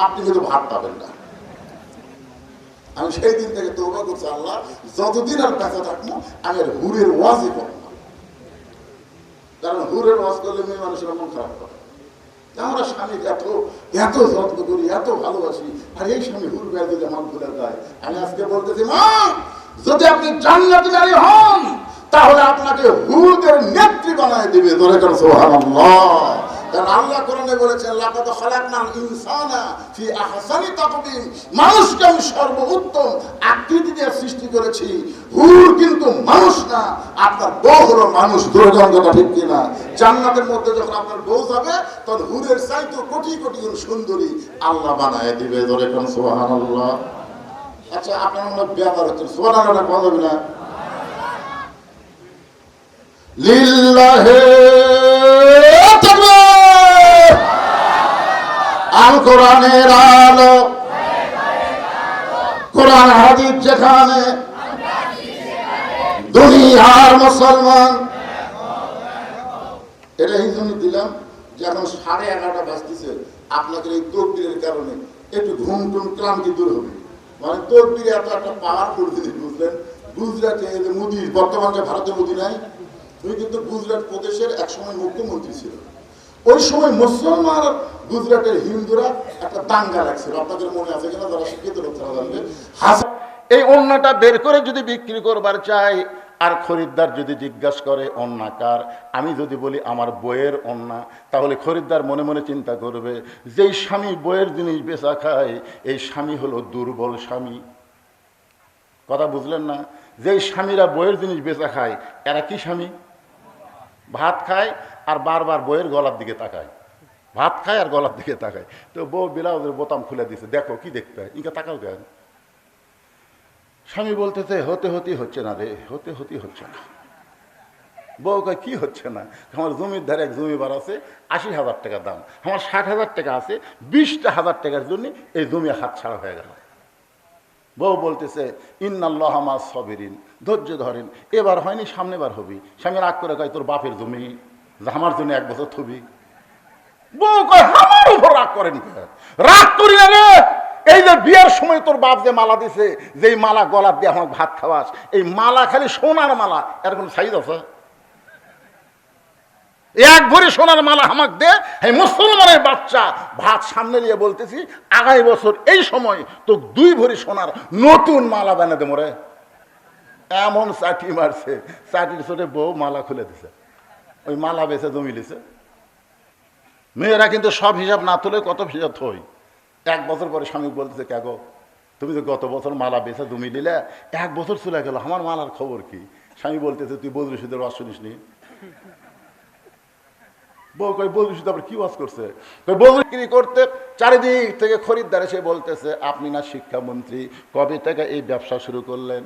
আপনি কিন্তু ভাত পাবেন না। আমি সেই দিন থেকে তওবা করছি, আল্লাহ যতদিন আর বেঁচে থাকবো আমি আর হুরের ওয়াজই করবো না। কারণ হুরের ওয়াজ করলে মেয়ে মানুষের মন খারাপ করে। আমরা স্বামী এত এত যত্ন করি, এত ভালোবাসি, আর এই স্বামী হুর গায়ে যদি আমার ভুলে যায়। আমি আজকে বলতেছি, মা যদি আপনি জান্নাতি নারী হন তাহলে আপনাকে হুরদের নেত্রী বানায় দিবে। ধরে করেন সুবহানাল্লাহ। কারণ আল্লাহ কোরআনে বলেছেন, লাকাদ খালাকনাল ইনসানা ফি আহসানি তাকওয়িম, মানুষকে আমি সর্বোত্তম আকৃতি দিয়ে সৃষ্টি করেছি। হুর কিন্তু মানুষ না, আপনার বউ হলো মানুষ। দুর্গন্ধটা ঠিক কিনা? জান্নাতের মধ্যে যখন আপনার বউ যাবে তখন হুরের চাইতে কোটি কোটি গুণ সুন্দরী আল্লাহ বানায় দিবে। ধরে কোন সুবহানাল্লাহ। আচ্ছা, আপনার মনে ব্যাপার হচ্ছে সুবহানাল্লাহ বলা যাবে না? লিল্লাহি তাকবীর। আল কোরআনের আলো, কোরআন হাদিস যেখানে, দুনিয়ার মুসলমান। এটা এই জন্য দিলাম যে এখন 11:30 বাজতেছে, আপনাদের এই তকবীরের কারণে একটু ঘুম টুম ক্লান্তি দূর হবে। মানে তকবীরে এত একটা পাওয়ারফুল জিনিস, বুঝলেন? গুজরাটে মোদী, বর্তমানে ভারতে মোদী নাই, উনি কিন্তু গুজরাট প্রদেশের একসময় মুখ্যমন্ত্রী ছিল। ওই সময় মুসলমান আর গুজরাটের হিন্দুরা একটা দাঙ্গা লাগছিল, আপনাদের মনে আছে কিনা? যারা শিক্ষিত লোক তারা জানবে। এই ওড়নাটা বের করে যদি বিক্রি করবার চাই, আর খরিদ্দার যদি জিজ্ঞাসা করে ওড়না কার, আমি যদি বলি আমার বইয়ের ওড়না, তাহলে খরিদ্দার মনে মনে চিন্তা করবে, যেই স্বামী বইয়ের জিনিস বেচা খায় এই স্বামী হলো দুর্বল স্বামী। কথা বুঝলেন না? যেই স্বামীরা বইয়ের জিনিস বেচা খায় এরা কি স্বামী? ভাত খায় আর বারবার বইয়ের গলার দিকে তাকায়, ভাত খায় আর গলার দিকে তাকায়। তো বউ ব্লাউজের বোতাম খুলে দিছে, দেখো কি দেখতে হয়, ইনকা তাকাও কেন? স্বামী বলতেছে হতে হচ্ছে না রে, হতে হচ্ছে না। বউ কয় কি হচ্ছে না? আমার জমির ধারে এক জমিবার আছে, 80,000 টাকা দাম, আমার 60,000 টাকা আছে, 20,000 টাকার জন্য এই জমি হাত ছাড়া হয়ে গেল। বউ বলতেছে ইন্নাল্লাহা মা'আস সাবিরিন, ধৈর্য ধরেন, এবার হয়নি সামনে বার হবি। স্বামী রাগ করে কয় তোর বাপের জমি, আমার জন্য 1 বছর থবি। বউ কয় আমার উপর রাগ করেন? রাগ করি না রে, এই যে বিয়ের সময় তোর বাপ যে মালা দিছে, যেই মালা গলার দিয়ে আমাকে ভাত খাওয়াস, এই মালা খালি সোনার মালা, এর কোন সাইজ আছে? 1 ভরি সোনার মালা আমাকে দে। এই মুসলমানের বাচ্চা ভাত সামনে নিয়ে বলতেছি আগামী বছর এই সময় তো 2 ভরি সোনার নতুন মালা বানিয়ে দে মোরে। এমন চাটি মারছে, চাটির ছোটে বউ মালা খুলে দিছে, ওই মালা বেছে জমি লিছে। মেয়েরা কিন্তু সব হিসাব না তুলে কত হিসাব থই। 1 বছর পরে স্বামী বলতেছে কে গো, তুমি তো গত বছর মালা বেছে জমি নিলে, 1 বছর চলে গেল, আমার মালার খবর কি? স্বামী বলতেছে তুই বদরুল শরীফের ওয়াজ শুনিস নি? বউ কই বদরুল শরীফ আবার কি ওয়াজ করছে? বদরুল বিক্রি করতে চারিদিক থেকে খরিদ্দার এসে বলতেছে আপনি না শিক্ষামন্ত্রী, কবে থেকে এই ব্যবসা শুরু করলেন?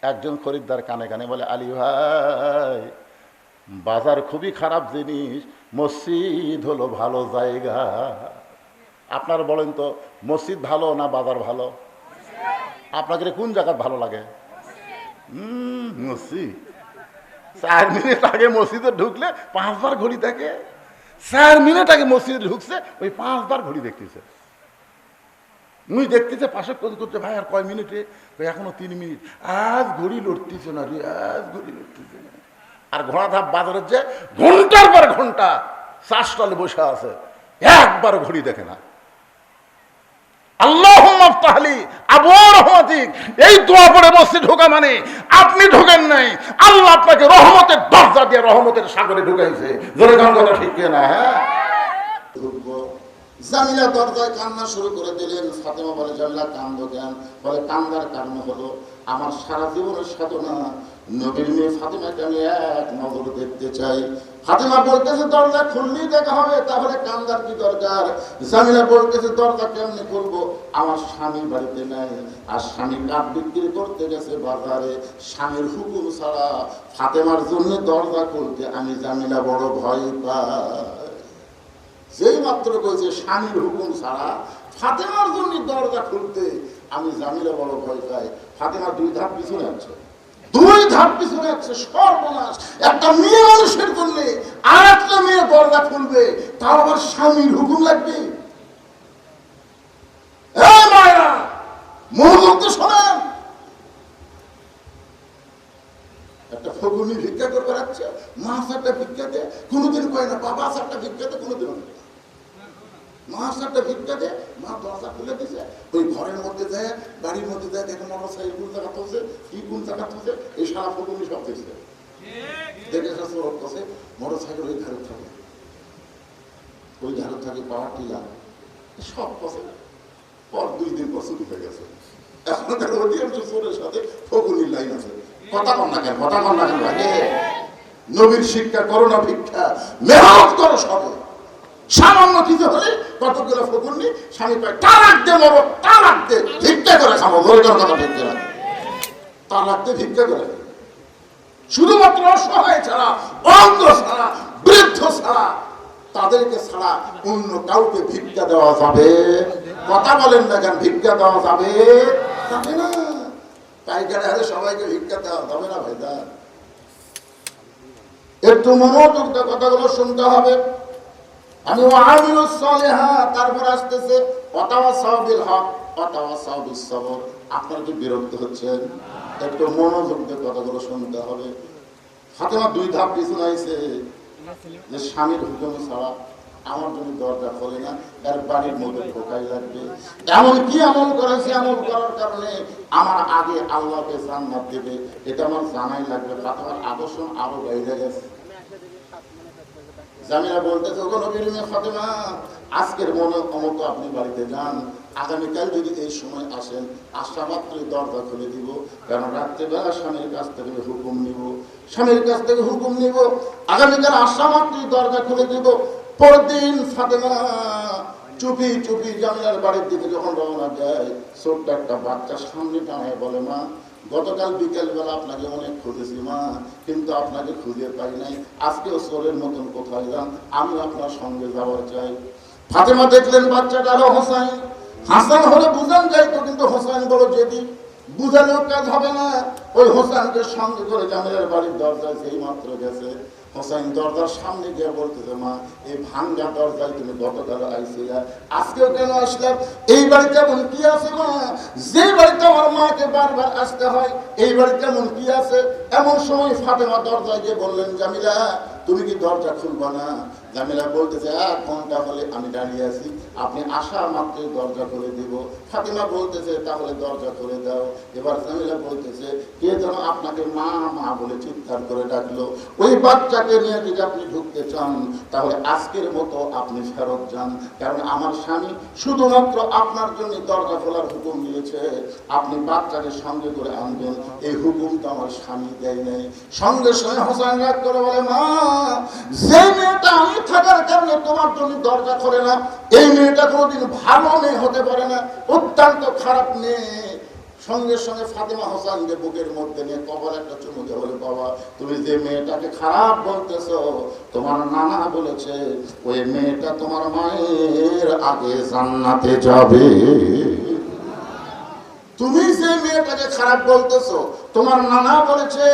একজন খরিদ্দার কানে কানে বলে আলী ভাই, বাজার খুবই খারাপ জিনিস, মসজিদ হলো ভালো জায়গা। আপনার বলেন তো মসজিদ ভালো না বাজার ভালো? আপনাকে কোন জায়গা ভালো লাগে? মসজিদ। 4 মিনিট আগে মসজিদে ঢুকলে 5 বার ঘড়ি থাকে, 4 মিনিট আগে মসজিদে ঢুকছে ওই 5 বার ঘড়ি দেখতেছে। মুই দেখতেছে পাশে করতে, ভাই আর কয় মিনিটে? এখনো 3 মিনিট। আজ ঘড়ি লড়তেছে না রে, আজ ঘড়ি লড়তেছে না। আর ঘোড়াধাপ বাজারের যে ঘন্টার পর ঘন্টা চা স্টলে বসে আছে, একবার ঘড়ি দেখে না। আল্লাহুম্মা আফতাহলি আবওয়াব রাহমাতিক, এই দোয়া পড়ে মসজিদ ঢোকা মানে আপনি ঢোকেন নাই, আল্লাহ আপনাকে রহমতের দরজা দিয়ে রহমতের সাগরে ঢুকাইছে। জোরে গান কথা ঠিক না? হ্যাঁ। জামিলা দরজায় কান্না শুরু করে দিলেন। ফাতেমা বলে জামিলা কান্দো কেন? বলে কান্দার কারণ হলো আমার সারা জীবনের সাধনা নবীর মেয়ে ফাতেমাকে আমি এক নজর দেখতে চাই। ফাতেমা বলতেছে দরজা খুললেই দেখা হবে, তাহলে কান্দার কি দরকার? জামিলা বলতেছে দরজা কেমনি খুলবো, আমার স্বামী বাড়িতে নাই, আর স্বামী কাঠ বিক্রি করতে গেছে বাজারে, স্বামীর হুকুম ছাড়া ফাতেমার জন্য দরজা খুলতে আমি জামিলা বড় ভয় পাই। যেই মাত্র কইছে স্বামীর হুকুম ছাড়া ফাতেমার জন্য দরজা খুলতে আমি জামিলা বড় ভয় পাই, ফাতেমা 2 ধাপ পিছনে আছে, 2 ধাপ পিছনে আছে। সর্বনাশ! একটা মেয়ে মানুষের জন্য আর একটা মেয়ে দরজা খুলবে, তাও আবার স্বামীর হুকুম লাগবে। মনোযোগ তো শোনেন। একটা ফগুনি ভিক্ষা করে বেড়াচ্ছে, মা সারটা ভিক্ষা দে, কোনোদিন কয় না বাবা সারটা ভিক্ষা দে, কোনোদিন মা সারটা ভিক্ষা দে। মা দরজা খুলে দিছে, ওই ঘরের মধ্যে যায়, বাড়ির মধ্যে যায়, দেখে মোটর সাইকেল কোন জায়গা তুলছে, কি কোন জায়গা তুলছে, এই সারা ফগুনি সব দেখছে। দেখে কাছে মোটর সাইকেল ওই ধারে থাকে, ওই ধারে থাকে, পাওয়ার টিলা সব পথে। পর 2 দিন পর ছুটি হয়ে গেছে। এখন দেখো অধিকাংশ চোরের সাথে ফগুনির লাইন আছে। কথা কন না কেন, কথা কন না কেন লাগে? নবীর শিক্ষা, করোনা ভিক্ষা, মেহনত করো সবে। সামান্য কিছু হলে কতগুলো ফগুনি স্বামী পায়, তালাক দে মরো, তালাক দে, ভিক্ষা করে খাবো। মরিটার কথা ভিক্ষা না, তালাক দে ভিক্ষা করে। শুধুমাত্র অসহায় ছাড়া, অন্ধ ছাড়া, বৃদ্ধ ছাড়া, তাদেরকে ছাড়া অন্য কাউকে ভিক্ষা দেওয়া যাবে? কথা বলেন না কেন? ভিক্ষা দেওয়া যাবে? যাবে না। পাইকারে হারে সবাইকে ভিক্ষা দেওয়া যাবে না ভাইদা। একটু মনোযোগ দিয়ে কথাগুলো শুনতে হবে। আমি ওয়ামিলুস সালিহাত, তারপর আসতেছে ওয়াতাওয়াসাউ বিল হক ওয়াতাওয়াসাউ বিস সবর। আপনারা কি বিরক্ত হচ্ছেন? একটু মনোযোগ দিয়ে কথাগুলো শুনতে হবে। ফাতেমা 2 ধাপ পিছনে আইছে যে স্বামীর হুকুম ছাড়া আমার জন্য দরজা খোলে না, এর বাড়ির মধ্যে ঢোকাই লাগবে। এমন কি আমল করেছে, আমল করার কারণে আমার আগে আল্লাহকে জান্নাত দেবে, এটা আমার জানাই লাগবে। ফাতেমার আকর্ষণ আরো বাইরে গেছে। জামিলা বলতেছে, ওগো নবীর মেয়ে ফাতেমা, আজকের মতো আপনি বাড়িতে যান, আগামীকাল যদি এই সময় আসেন, আসা মাত্রই দরজা খুলে দিব, কারণ রাত্রেবেলা স্বামীর কাছ থেকে হুকুম নিব, স্বামীর কাছ থেকে হুকুম নিব। আগামীকাল আসা মাত্রই দরজা খুলে দিব। পরদিন ফাতেমা চুপি চুপি জামিলার বাড়ির দিকে যখন রওনা দেয়, ছোট্ট একটা বাচ্চা সামনে টানায় বলে, মা গতকাল বিকেল বেলা আপনাকে অনেক খুঁজেছি মা, কিন্তু আপনাকে খুঁজে পাই নাই। আজকেও চোরের মতন কোথায় যান, আমি আপনার সঙ্গে যাওয়ার চাই। ফাতেমা দেখলেন বাচ্চাটা আরো হোসাইন। হাসান হলে বুঝান যাইতো, কিন্তু হোসাইন বড় জেদি, বুঝালেও কাজ হবে না। ওই হোসাইনকে সঙ্গে করে জামিলার বাড়ির দরজায় যেই মাত্র গেছে, হোসাইন দরজার সামনে গিয়ে বলতেছে, মা এই ভাঙ্গা দরজায় তুমি গতকাল আইছিলা, আজকেও কেন আসলাম? এই বাড়িতে এমন কি আছে মা, যে বাড়িতে আমার মাকে বারবার আসতে হয়, এই বাড়িতে এমন কি আছে? এমন সময় ফাতেমা দরজায় গিয়ে বললেন, জামিলা তুমি কি দরজা খুলবা না? জামিলা বলতেছে, 1 ঘন্টা হলে আমি দাঁড়িয়ে আছি, আপনি আসা মাত্রই দরজা খুলে দিব। ফাতেমা বলতেছে, তাহলে দরজা খুলে দাও। এবার জামিলা বলতেছে, কে যেন আপনাকে মা মা বলে চিৎকার করে ডাকলো। ওই বাচ্চাকে নিয়ে যদি আপনি ঢুকতে চান, তাহলে আজকের মতো আপনি ফেরত যান, কারণ আমার স্বামী শুধুমাত্র আপনার জন্য দরজা খোলার হুকুম দিয়েছে, আপনি বাচ্চাকে সঙ্গে করে আনবেন, এই হুকুম তো আমার স্বামী দেয় নাই। সঙ্গে সঙ্গে হোসেন রাগ করে বলে, মা যে মেয়েটা আমি থাকার কারণে তোমার জন্য দরজা খোলে না, এই মেয়েটা কোনোদিন ভালো মেয়ে হতে পারে না, অত্যন্ত খারাপ মেয়ে। সঙ্গে সঙ্গে ফাতেমা হোসেনকে বুকের মধ্যে নিয়ে কপাল একটা চুমু দিয়ে বলে, বাবা তুমি যে মেয়েটাকে খারাপ বলতেছ, তোমার নানা বলেছে ওই মেয়েটা তোমার মায়ের আগে জান্নাতে যাবে। তুমি যে মেয়েটাকে খারাপ বলতেছো, তোমার নানা বলেছে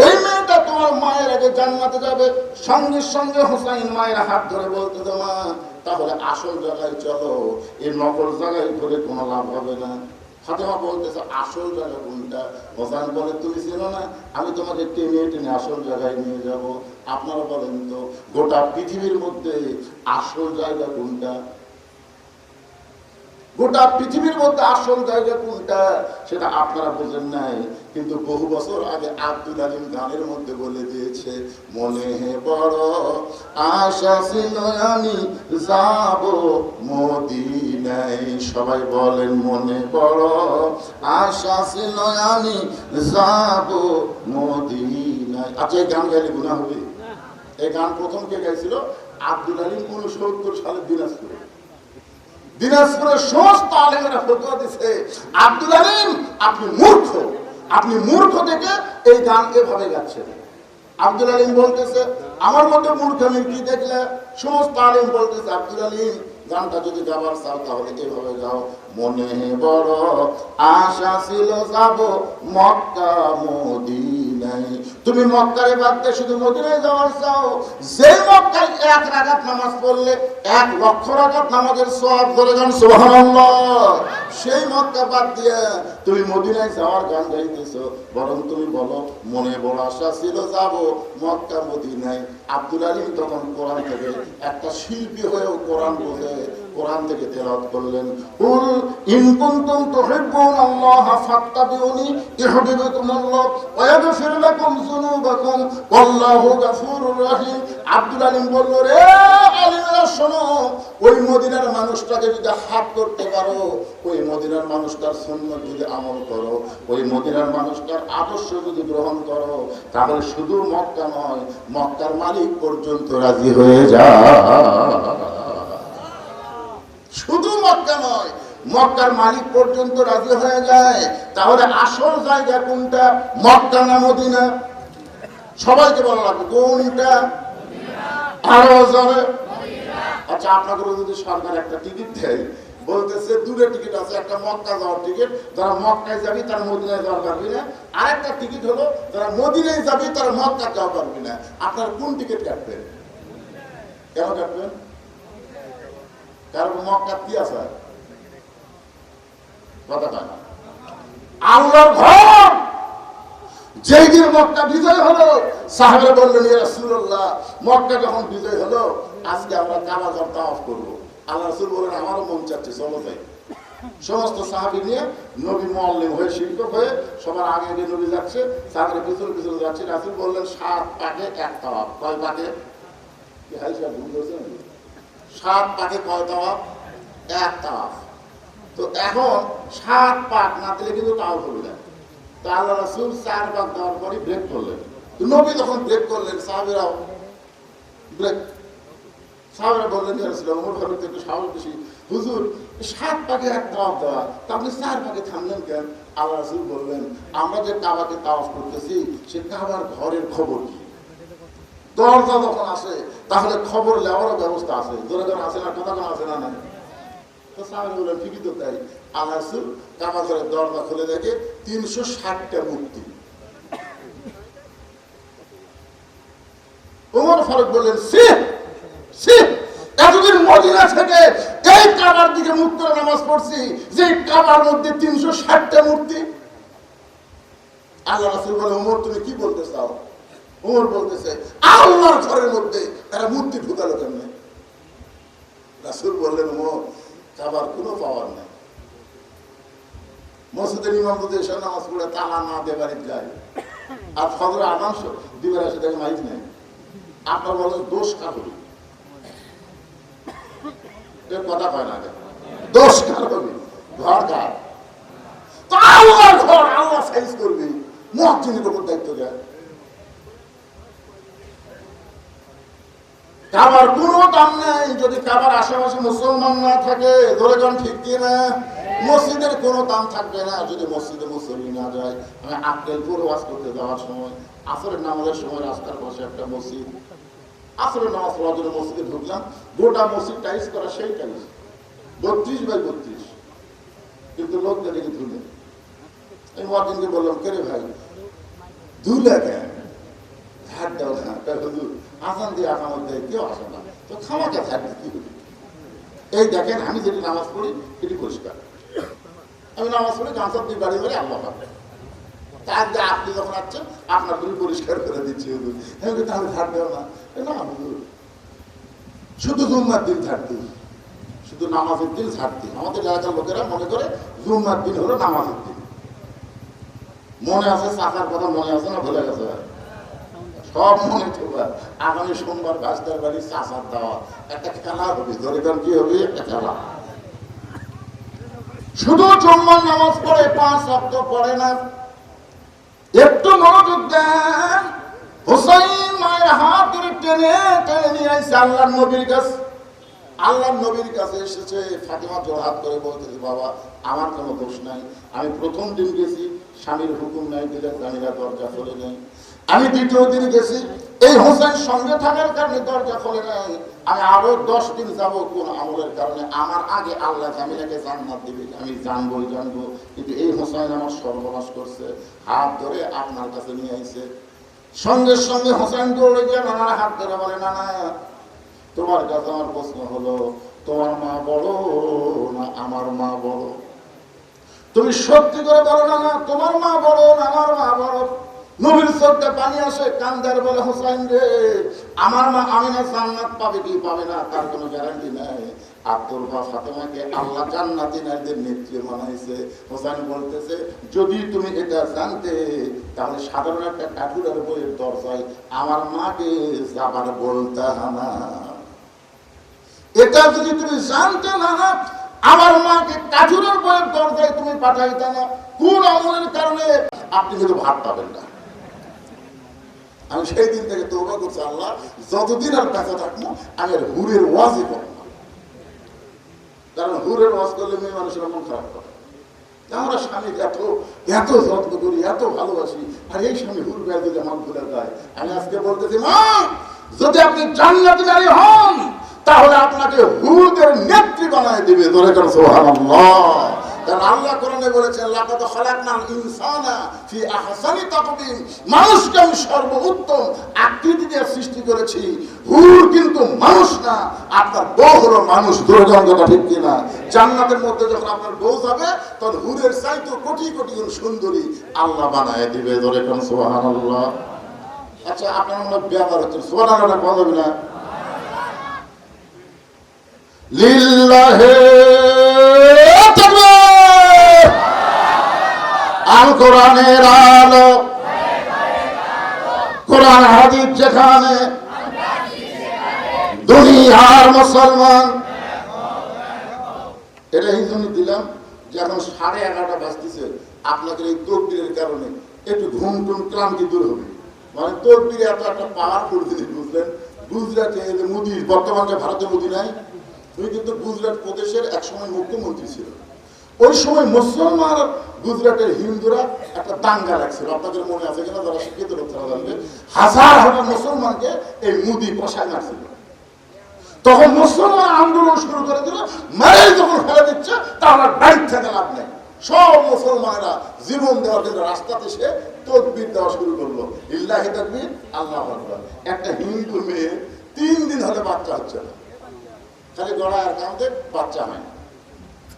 ওই মেয়েটা তোমার মায়ের আগে জান্নাতে যাবে। সঙ্গে সঙ্গে হোসাইন মায়ের হাত ধরে বলতে, মা তাহলে আসল জায়গায় চলো, এই নকল জায়গায় ধরে কোনো লাভ হবে না। ফাতেমা বলতেছে, আসল জায়গা কোনটা? হোসেন বলে, তুমি চেনো না, আমি তোমাকে টেনে টেনে আসল জায়গায় নিয়ে যাব। আপনারা বলেন তো, গোটা পৃথিবীর মধ্যে আসল জায়গা কোনটা? গোটা পৃথিবীর মধ্যে আসল জায়গা কোনটা সেটা আপনারা বোঝেন নাই, কিন্তু বহু বছর আগে আব্দুল আলিম গানের মধ্যে বলে দিয়েছে, মনে বড় আশা ছিল আমি যাব মদিনায়। সবাই বলেন, মনে বড় আশা ছিল আমি যাব মদিনায়। আচ্ছা, এই গান গাইলে গুনাহ হবে? এই গান প্রথম কে গাইছিল? আব্দুল আলিম 69 সালে দিনাজপুরের সমস্ত আলেমেরা ফতোয়া দিছে, আব্দুল আলিম আপনি মূর্খ, আপনি মূর্খ থেকে এই গান এভাবে গাচ্ছেন। আব্দুল আলিম বলতেছে, আমার মতো মূর্খ আমি কি দেখলে? সমস্ত আলেম বলতেছে, আব্দুল আলিম গানটা যদি গাবার চাও তাহলে এভাবে গাও, মনে বড় আশা ছিল যাব মক্কা মদিনায়। তুমি মক্কারে বাদ দিয়ে শুধু মদিনায় যাওয়ার চাও, যে মক্কায় 1 রাকাত নামাজ পড়লে 1 লক্ষ রাকাত নামাজের সওয়াব, ধরে যান সুবহানাল্লাহ। সেই মক্কা বাদ দিয়ে তুমি মদিনায় যাওয়ার গান গাইতেছো, বরং তুমি বলো মনে বড় আশা ছিল যাব মক্কা মদিনায়। আব্দুল আলিম তখন কোরআন থেকে একটা শিল্পী হয়েও কোরআন বোঝে, কোরআন থেকে তেলাওয়াত করলেন, কুল ইন কুনতুম তুহিব্বুনাল্লাহ ফাত্তাবিউনি ইউহিব্বুকুমুল্লাহ ওয়া ইয়াগফির লাকুম যুনুবাকুম ওয়াল্লাহু গফুরুর রহিম। আব্দুল আলিম বলল, রে আলিমেরা শোনো, ওই মদিনার মানুষটাকে যদি হাত করতে পারো, ওই মদিনার মানুষটার সুন্নাত যদি আমল করো, ওই মদিনার মানুষটার আদর্শ যদি গ্রহণ করো, তাহলে শুধু মক্কা নয়, মক্কার মালিক পর্যন্ত রাজি হয়ে যায়। শুধু মক্কা নয়, মক্কার মালিক পর্যন্ত রাজি হয়ে যায়। তাহলে আসল জায়গা কোনটা, মক্কা না মদিনা? সবাইকে বলা লাগবে কোনটা, আরো জোরে। আচ্ছা, আপনাদের যদি সরকার একটা টিকিট দেয়, বলতেছে দুটো টিকিট আছে, একটা মক্কা যাওয়ার টিকিট, যারা মক্কায় যাবি তারা মদিনায় যাওয়া পারবি না, আরেকটা টিকিট হলো যারা মদিনায় যাবি তারা মক্কা যাওয়া পারবি না। আপনার কোন টিকিট কাটবেন? কেন কাটবেন? কারণ মক্কা কি আছে, কথা কয় না। আল্লাহর ঘর যেই দিন মক্কা বিজয় হলো, সাহাবারা বললেন, ইয়া রাসূলুল্লাহ, মক্কা যখন বিজয় হলো, আজকে আমরা কাবা ঘর তাওয়াফ করব। আল্লাহ রাসূল বলেন, আমারও মন চাচ্ছে, চলো যাই। সমস্ত সাহাবী নিয়ে নবী মুআল্লিম হয়ে, শিক্ষক হয়ে সবার আগে আগে নবী যাচ্ছে, সাহাবীরা পিছনে পিছনে যাচ্ছে। রাসূল বললেন, 7 পাকে এক তাওয়াফ। কয় পাকে? কি হাইসা ভুল করেছেন? 7 পাকে কয় তাওয়াফ? এক তাওয়াফ। তো এখন 7 পাক না দিলে কিন্তু তাওয়াফ হবে না। তো আল্লাহ রাসূল 4 পাক দেওয়ার পরই ব্রেক করলেন। তো নবী যখন ব্রেক করলেন, সাহাবীরাও ব্রেক। সাহাবীরা বললেন, ইয়া রাসূলুল্লাহ, ওমর ফারুক একটু সাহস বেশি, হুজুর 7 পাকে এক তাওয়াফ দেওয়া, তা আপনি 4 পাকে থামলেন কেন? আল্লাহ রাসূল বললেন, আমরা যে কাবাকে তাওয়াফ করতেছি, সে কাবার ঘরের খবর কি? দরজা যখন আসে তাহলে খবর নেওয়ারও ব্যবস্থা আছে, যখন আসে না, কথা আছে না নাই? তো সাহাবী বললেন, ঠিকই তো তাই। আল্লাহ রাসূল কাবা ঘরের দরজা খুলে দেখে 360টা মূর্তি। ওমর ফারুক বললেন, এতদিন মদিনা থেকে এই কাবার দিকে মুখ করে নামাজ পড়ছি, যে কাবার মধ্যে 360টা মূর্তি। আল্লাহ রাসূল বলে, ওমর তুমি কি বলতে চাও? ওমর বলতেছে, আল্লাহর ঘরের মধ্যে তারা মূর্তি ঢুকালো কেমনে? রাসূল বললেন, ওমর, কাবার কোনো পাওয়ার নাই। মসজিদের ইমাম যদি এসে নামাজ পড়ে তালা না দিয়ে বাড়িতে যায়, আর ফজরে আজান দিবার এসে দেখে মাইক নেই, আপনার বলেন দোষ কার হবে? কথা কয় না, দোষ কার হবে? ঘর কার? তো আল্লাহর ঘর, আল্লাহ সাইজ করবে, মুয়াজ্জিনের উপর দায়িত্ব দেয়। কাবার কোনো দাম নেই যদি কাবার আশেপাশে মুসলমান না থাকে। ধরে যান, ঠিক কি না? মসজিদের কোনো দাম থাকবে না যদি মসজিদে মুসল্লি না যায়। আমি আক্কেলপুর ওয়াজ করতে যাওয়ার সময়, আসরের নামাজের সময় রাস্তার পাশে একটা মসজিদ, আসরের নামাজ পড়ার জন্য মসজিদে ঢুকলাম, গোটা মসজিদ টাইলস করা, সেই টাইলস 32x32, কিন্তু লোকদের দেখে ধুলে। আমি মুয়াজ্জিনকে বললাম, কে রে ভাই, ধুলে কেন? ঝাড় দাও না। হুজুর আজান দিয়ে আকামত দেয়, কেউ আসে না, তো খামাকে ঝাড় দিতে হবে। এই দেখেন, আমি যেটি নামাজ পড়ি এটি পরিষ্কার। আমি নামাজ পড়ি গাঁচার দিয়ে বাড়ি বাড়ি আল্লাহ পাবে। তার যে আপনি যখন আসছেন আপনার তুমি পরিষ্কার করে দিচ্ছি, হুজুর তাহলে ঝাড় দেও না। না হুজুর, শুধু জুম্মার দিন ঝাড় দিই, শুধু নামাজের দিন ঝাড় দিই। আমাদের এলাকার লোকেরা মনে করে জুম্মার দিন হলো নামাজের দিন। মনে আছে চাচার কথা, মনে আছে না ভুলে গেছে? সব মনে থাকবে। আগামী সোমবার গাছদার বাড়ি চাচার দেওয়া একটা খেলা হবে। ধরে কারণ কি হবে? একটা খেলা। শুধু জুম্মার নামাজ পড়ে 5 ওয়াক্ত পড়ে না। একটু মনোযোগ দেন। হুসাইন মায়ের হাত ধরে টেনে টেনে নিয়ে আসছে আল্লাহর নবীর কাছে। আল্লাহর নবীর কাছে এসেছে। ফাতিমা জোড়হাত করে বলতেছে, বাবা আমার কোনো দোষ নাই, আমি প্রথম দিন গেছি, স্বামীর হুকুম নাই দিলে জানিরা দরজা খোলে নাই। আমি দ্বিতীয় দিন গেছি, এই হোসেন সঙ্গে থাকার কারণে দরজা খোলে নাই। আমি আরো 10 দিন যাব কোন আমলের কারণে, আমার আগে আল্লাহ জামিলাকে জান্নাত দিবে, আমি জানবই জানবো, কিন্তু এই হোসেন আমার সর্বনাশ করছে। হাত ধরে আপনার কাছে নিয়ে আইছে। সঙ্গে সঙ্গে হোসেন দৌড়ে গিয়ে নানার হাত ধরে বলে, নানা তোমার কাছে আমার প্রশ্ন হলো, তোমার মা বড় না আমার মা বড়? তুমি সত্যি করে বলো না, না তোমার মা বড় না আমার মা বড়? নবীর চোখে পানি আসে, কান্দার বলে হোসাইন রে, আমার মা আমিনা জান্নাত পাবে কি পাবে না তার কোনো গ্যারান্টি নাই। আব্দুল বা ফাতেমাকে আল্লাহ জান্নাতি নারীদের নেত্রী বানাইছে। হোসাইন বলতেছে, যদি তুমি এটা জানতে তাহলে সাধারণ একটা কাঠুরের বইয়ের দরজায় আমার মাকে যাবার বলতে না। এটা যদি তুমি জানতে না, আমার মাকে কাঠুরের বইয়ের দরজায় তুমি পাঠাইতে না। কোন আমলের কারণে আপনি কিন্তু ভাত পাবেন না। আমি সেই দিন থেকে তওবা করছি, আল্লাহ যতদিন আর বেঁচে থাকবো আমি আর হুরের ওয়াজই করবো না। কারণ হুরের ওয়াজ করলে মেয়ে মানুষের মন খারাপ করে। আমরা স্বামী এত যত্ন করি, এত ভালোবাসি, আর এই স্বামী হুর গায়ে যদি আমার ভুলে যায়। আমি আজকে বলতেছি, মা যদি আপনি জান্নাতি নারী হন তাহলে আপনাকে হুরদের নেত্রী বানায় দিবে। ধরে করেন সুবহানাল্লাহ। কারণ আল্লাহ কোরআনে বলেছেন, লাকাদ খালাকনাল ইনসানা ফি আহসানি তাকওয়িম, মানুষকে আমি সর্বোত্তম আকৃতি দিয়ে সৃষ্টি করেছি। হুর কিন্তু মানুষ না, আপনার বউ হলো মানুষ। দুর্গন্ধটা ঠিক কিনা? জান্নাতের মধ্যে যখন আপনার বউ যাবে তখন হুরের চাইতে কোটি কোটি গুণ সুন্দরী আল্লাহ বানায় দিবে। ধরে কোন সুবহানাল্লাহ। আচ্ছা, আপনার মনে ব্যাপার হচ্ছে সুবহানাল্লাহ বলা যাবে না? লিল্লাহি তাকবীর। আল কোরআনের আলো, কোরআন হাদিস যেখানে, দুনিয়ার মুসলমান। এটা এই জন্য দিলাম যে এখন 11:30 বাজতেছে, আপনাদের এই তকবীরের কারণে একটু ঘুম টুম ক্লান্তি দূর হবে। মানে তকবীরে এত একটা পাওয়ারফুল জিনিস, বুঝলেন? গুজরাটে মোদি, বর্তমানে ভারতে মোদি নাই, উনি কিন্তু গুজরাট প্রদেশের একসময় মুখ্যমন্ত্রী ছিল। ওই সময় মুসলমান গুজরাটের হিন্দুরা একটা দাঙ্গা লাগছিল, আপনাদের মনে আছে কিনা? যারা শিক্ষিত লোক তারা জানবে। হাজার হাজার মুসলমানকে এই মোদি বসায় মারছিল। তখন মুসলমান আন্দোলন শুরু করে দিল, মারে যখন ফেলে দিচ্ছে তাহলে বাইক থেকে লাভ নেই। সব মুসলমানেরা জীবন দেওয়ার জন্য রাস্তাতে সে তকবীর দেওয়া শুরু করলো, লিল্লাহি তাকবীর, আল্লাহু আকবার। একটা হিন্দু মেয়ে 3 দিন হলে বাচ্চা হচ্ছে না, খালি গড়ায় আর কাঁদে, বাচ্চা হয় না।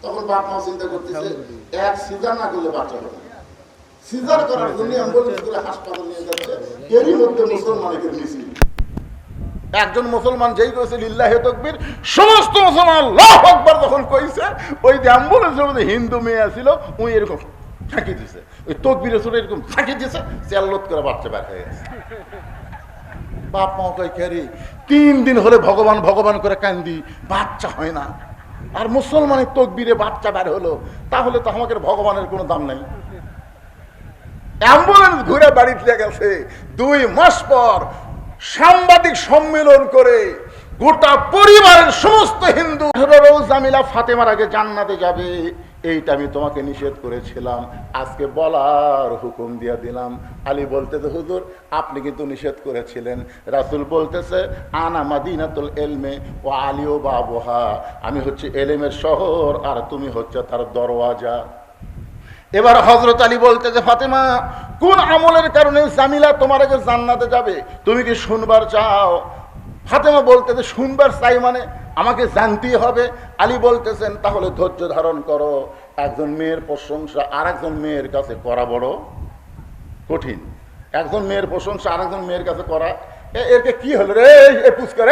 তখন বাপ মা চিন্তা করতেছে, এক সিজার না করলে বাচ্চা হবে না। সিজার করার জন্য অ্যাম্বুলেন্স করে হাসপাতাল নিয়ে যাচ্ছে, এরই মধ্যে মুসলমানকে মিছিল। একজন মুসলমান যেই কইছে লিল্লাহি তাকবীর, সমস্ত মুসলমান আল্লাহু আকবার যখন কইছে, ওই যে অ্যাম্বুলেন্সের মধ্যে হিন্দু মেয়ে ছিল, ওই এরকম ফাঁকি দিছে, ওই তকবীরের সুরে এরকম ফাঁকি দিছে, চেল্লত করে বাচ্চা বের হয়ে গেছে। বাপ মা কই কেরি 3 দিন হলে ভগবান ভগবান করে কান্দি, বাচ্চা হয় না। আর মুসলমানের তকবীরে বাচ্চা বের হলো, তাহলে তো আমাদের ভগবানের কোনো দাম নাই। অ্যাম্বুলেন্স ঘুরে বাড়িতে গেছে। 2 মাস পর সাংবাদিক সম্মেলন করে গোটা পরিবারের সমস্ত হিন্দু, জামিলা ফাতেমার আগে জান্নাতে যাবে, এইটা আমি তোমাকে নিষেধ করেছিলাম, আজকে বলার হুকুম দিয়ে দিলাম। আলী বলতেছে, হুজুর আপনি কিন্তু নিষেধ করেছিলেন। রাসূল বলতেছে, আনা মাদিনাতুল ইলমে ওয়া আলিও বাবুহা, আমি হচ্ছে এলেমের শহর আর তুমি হচ্ছে তার দরওয়াজা। এবার হযরত আলী বলতেছে, ফাতেমা কোন আমলের কারণে জামিলা তোমার আগে জান্নাতে যাবে, তুমি কি শুনবার চাও? ফাতেমা বলতেছে, শুনবার চাই মানে আমাকে জানতেই হবে। আলী বলতেছেন, তাহলে ধৈর্য ধারণ করো। একজন মেয়ের প্রশংসা আর একজন মেয়ের কাছে করা বড় কঠিন। একজন মেয়ের প্রশংসা আর একজন মেয়ের কাছে করা, এরকে কি হলো রে? এ পুষ্কার,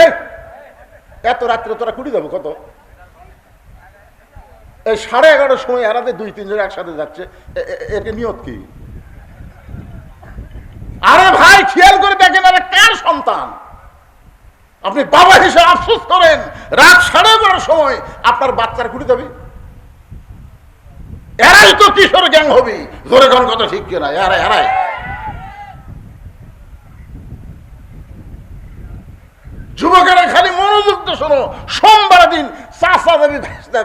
এত রাত্রে তোরা কুড়ি যাবো কত? এই 11:30 সময় এরাতে 2-3 জন একসাথে যাচ্ছে, একে নিয়ত কি? আরে ভাই খেয়াল করে দেখেন, আরে কার সন্তান? আপনি বাবা হিসেবে আফসোস করেন, রাত 11:30 সময় আপনার বাচ্চার কুড়ি যাবে। এরাই তো কিশোর গ্যাং হবে, জোরে কোন কথা ঠিক কিনা? এরাই যুবকেরা খালি মনোযোগ তো শোনো। সোমবার দিন চাচা যাবি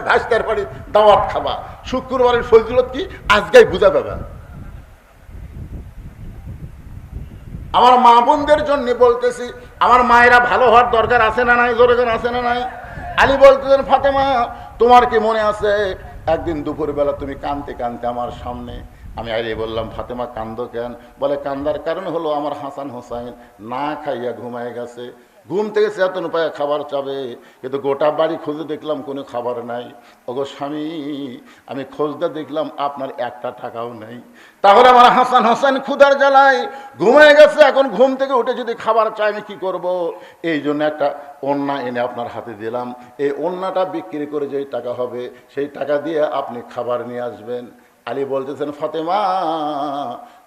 ভাইস্তার বাড়ি দাওয়াত খাবা, শুক্রবারের ফজিলত কি আজকেই বুঝা পাবে। আমার মা বোনদের জন্য বলতেছি, আমার মায়েরা ভালো হওয়ার দরকার আছে না নাই? জোরে কোন আছে না নাই? আলী বলতেছেন, ফাতেমা তোমার কি মনে আছে একদিন দুপুরবেলা তুমি কাঁদতে কাঁদতে আমার সামনে, আমি আইলে বললাম, ফাতেমা কান্দো কেন? বলে, কান্দার কারণ হলো আমার হাসান হোসাইন না খাইয়া ঘুমায় গেছে। ঘুম থেকে চেতন পায়ে খাবার চাবে, কিন্তু গোটা বাড়ি খুঁজে দেখলাম কোনো খাবার নাই। ওগো স্বামী, আমি খোঁজতে দেখলাম আপনার একটা টাকাও নেই। তাহলে আমার হাসান হোসেন ক্ষুধার জ্বালায় ঘুমিয়ে গেছে, এখন ঘুম থেকে উঠে যদি খাবার চাই আমি কি করব? এই জন্য একটা ওন্না এনে আপনার হাতে দিলাম, এই ওন্নাটা বিক্রি করে যেই টাকা হবে সেই টাকা দিয়ে আপনি খাবার নিয়ে আসবেন। আলী বলতেছেন, ফাতেমা,